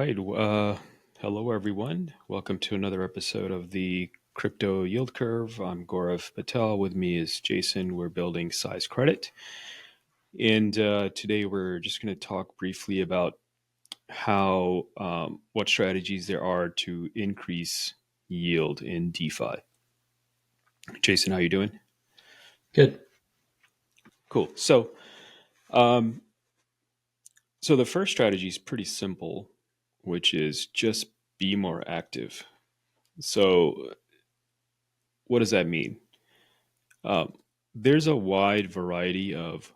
right. Hello, everyone. Welcome to another episode of the Crypto Yield Curve. I'm Gaurav Patel. With me is Jason. We're building size credit. And today we're just going to talk briefly about what strategies there are to increase yield in DeFi. Jason, how you doing? Good. Cool. Um, so the first strategy is pretty simple, which is just be more active. So what does that mean? Um, there's a wide variety of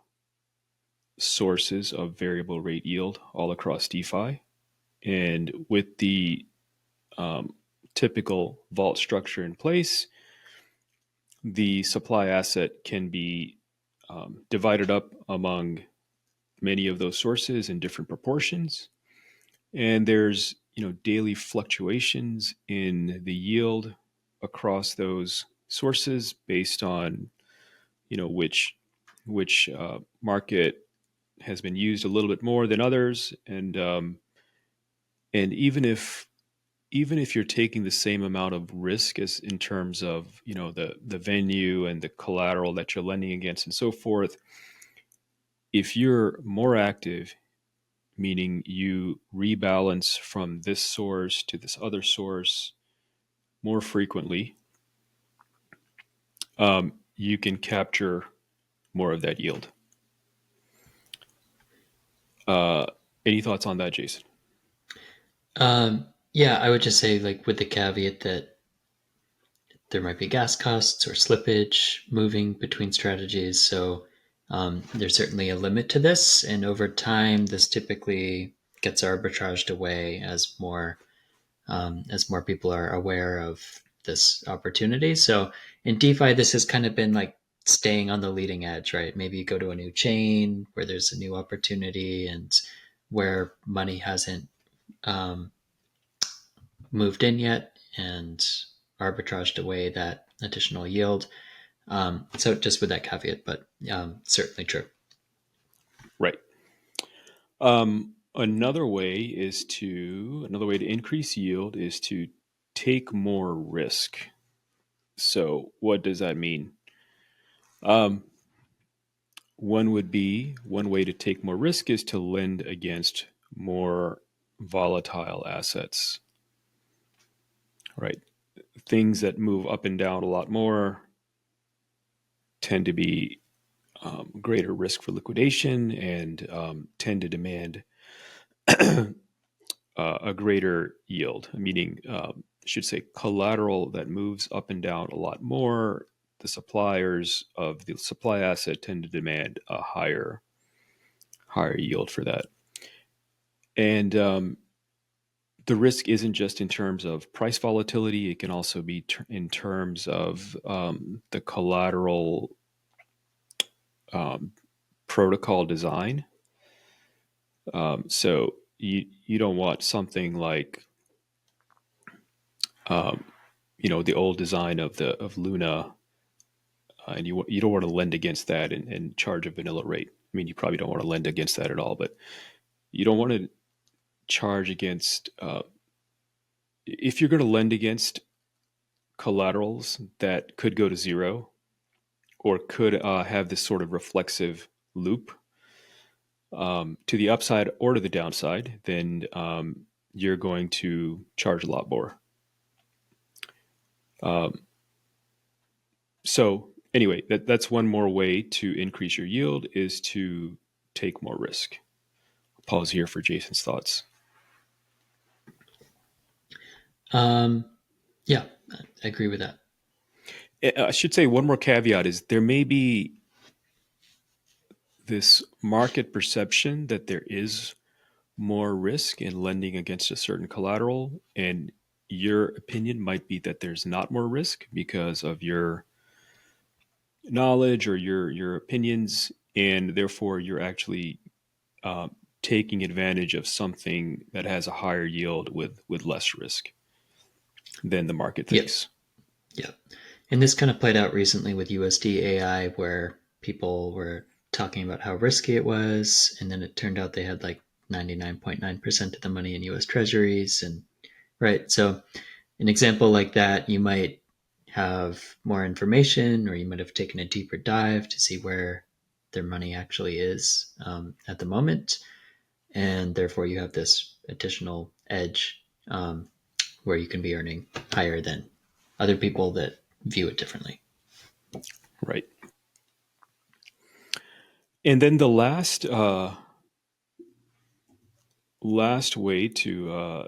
sources of variable rate yield all across DeFi. And with the um, typical vault structure in place, the supply asset can be divided up among many of those sources in different proportions. And there's daily fluctuations in the yield across those sources based on which market has been used a little bit more than others, and even if you're taking the same amount of risk as in terms of the venue and the collateral that you're lending against and so forth, if you're more active, meaning you rebalance from this source to this other source more frequently, you can capture more of that yield. Uh, any thoughts on that, Jason? Yeah, I would just say, like, with the caveat that there might be gas costs or slippage moving between strategies. So there's certainly a limit to this. And over time, this typically gets arbitraged away as more people are aware of this opportunity. So in DeFi, this has kind of been like staying on the leading edge, right? Maybe you go to a new chain where there's a new opportunity and where money hasn't um, moved in yet and arbitraged away that additional yield. So just with that caveat, but certainly true. Right. Another way to increase yield is to take more risk. So what does that mean? Um, one way to take more risk is to lend against more volatile assets, right? Things that move up and down a lot more tend to be greater risk for liquidation and tend to demand a greater yield, meaning, I should say, collateral that moves up and down a lot more. The suppliers of the supply asset tend to demand a higher yield for that. And the risk isn't just in terms of price volatility; it can also be in terms of the collateral um, protocol design. So you don't want something like um, the old design of Luna, and you don't want to lend against that and charge a vanilla rate. I mean, you probably don't want to lend against that at all, but you don't want to charge against if you're going to lend against collaterals that could go to zero or could have this sort of reflexive loop to the upside or to the downside, then you're going to charge a lot more. Um, so anyway, that's one more way to increase your yield is to take more risk. I'll pause here for Jason's thoughts. Um, yeah, I agree with that. I should say one more caveat is there may be this market perception that there is more risk in lending against a certain collateral, and your opinion might be that there's not more risk because of your knowledge or your opinions, and therefore you're actually taking advantage of something that has a higher yield with less risk than the market Yep. thinks. Yep. And this kind of played out recently with USD AI, where people were talking about how risky it was, and then it turned out they had like 99.9% of the money in US treasuries. And right. So an example like that, you might have more information, or you might have taken a deeper dive to see where their money actually is at the moment. And therefore, you have this additional edge where you can be earning higher than other people that view it differently. Right. And then the last way to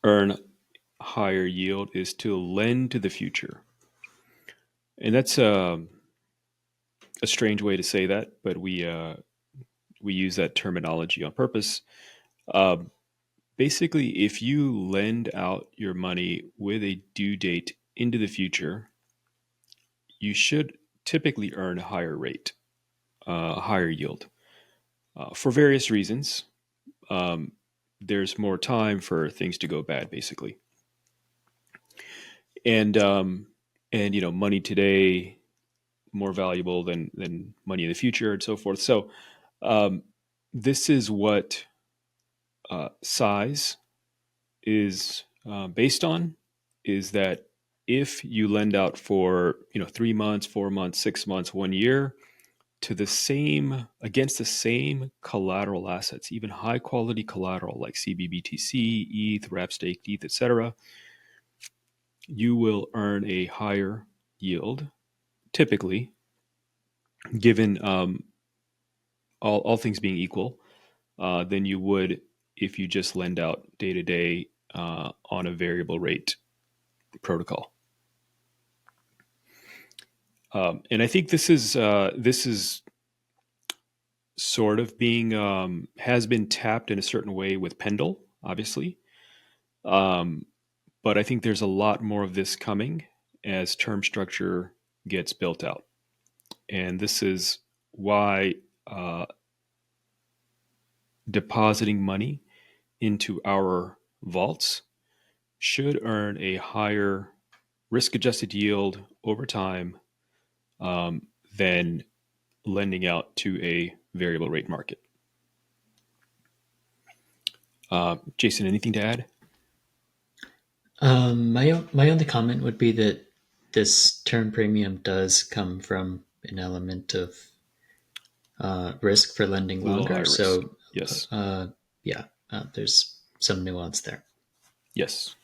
earn higher yield is to lend to the future. And that's a strange way to say that, but we use that terminology on purpose. Um, Basically, if you lend out your money with a due date into the future, you should typically earn a higher rate, a higher yield, for various reasons. Um, there's more time for things to go bad, basically, and money today more valuable than money in the future, and so forth. So, um, this is what size is based on, is that if you lend out for 3 months, 4 months, 6 months, 1 year to the same against the same collateral assets, even high quality collateral like CBBTC, ETH, wrap staked ETH, etc., you will earn a higher yield, typically, given all things being equal, than you would if you just lend out day to day on a variable rate protocol. And I think this is sort of being has been tapped in a certain way with Pendle, obviously. Um, but I think there's a lot more of this coming as term structure gets built out, and this is why depositing money into our vaults should earn a higher risk-adjusted yield over time um, than lending out to a variable rate market. Jason, anything to add? My only comment would be that this term premium does come from an element of risk for lending A little longer. higher risk. So, Yes. yeah, there's some nuance there. Yes.